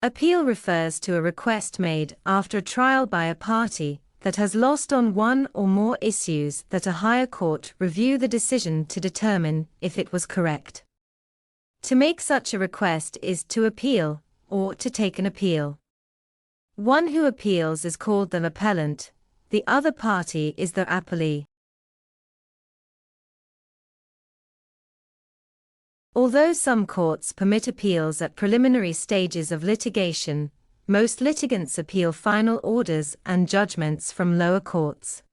Appeal refers to a request made after a trial by a party that has lost on one or more issues that a higher court review the decision to determine if it was correct. To make such a request is to appeal, or to take an appeal. One who appeals is called the appellant, the other party is the appellee. Although some courts permit appeals at preliminary stages of litigation, most litigants appeal final orders and judgments from lower courts.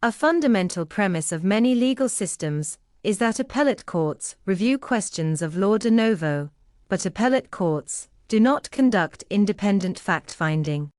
A fundamental premise of many legal systems is that appellate courts review questions of law de novo, but appellate courts do not conduct independent fact-finding.